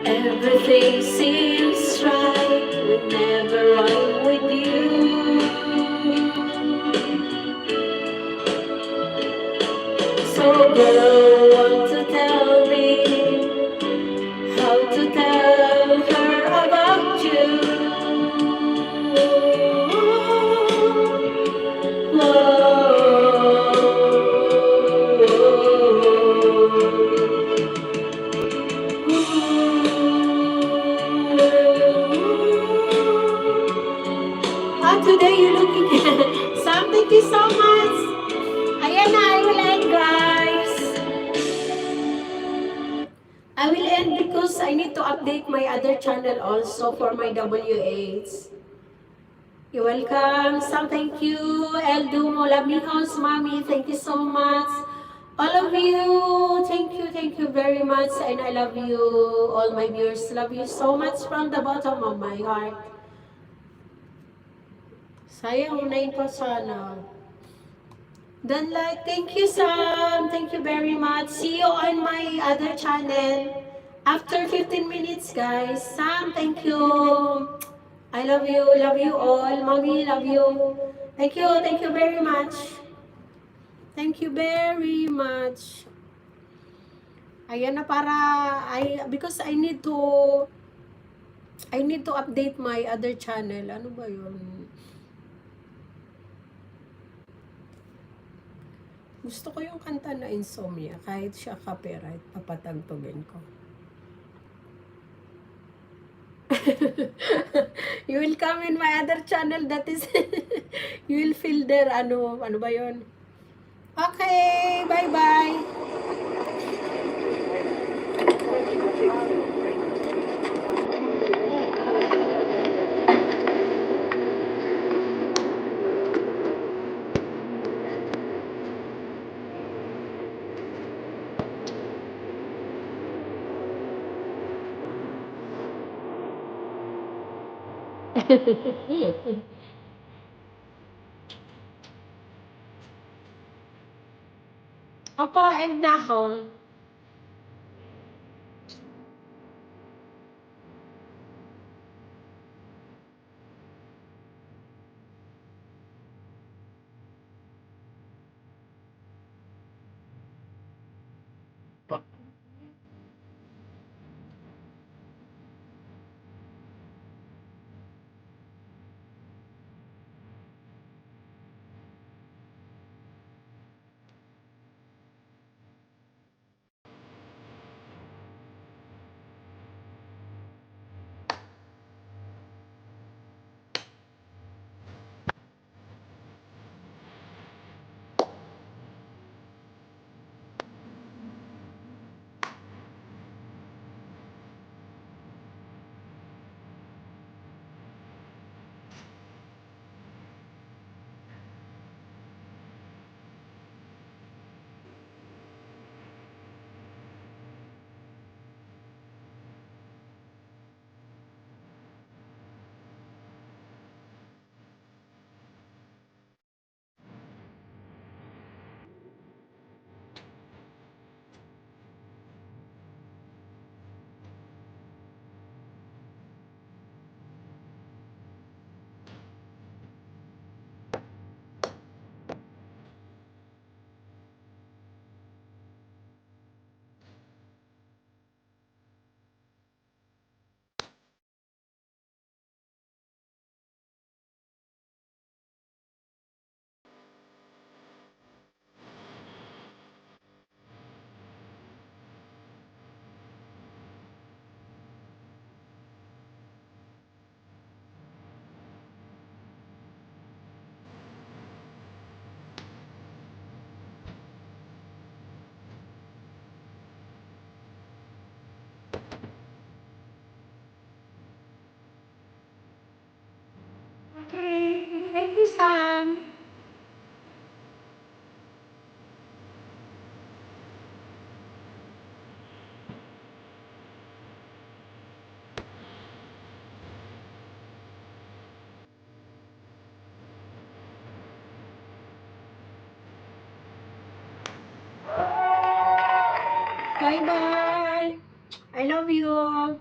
Everything seems right whenever I'm with you. So girl, want to tell me how to tell her about you. Today you're looking Sam, thank you so much. Ayan na, I will end, guys. I will end because I need to update my other channel also for my WH. You're welcome. Sam, thank you. El Dumo, love me house, mommy. Thank you so much. All of you, thank you very much. And I love you, all my viewers. Love you so much from the bottom of my heart. Sayang, unahin pa sana. Don't like, thank you, Sam. Thank you very much. See you on my other channel. After 15 minutes, guys. Sam, thank you. I love you all. Mommy, love you. Thank you very much. Thank you very much. Ayan na para, because I need to update my other channel. Ano ba yun? Gusto ko yung kanta na Insomnia. Kahit siya copyright, papatagtugin ko. You will come in my other channel, that is you will feel there, ano ba yun? Okay, bye bye. Opo, end na ako. Okay, thank you, Sam. Bye-bye. I love you.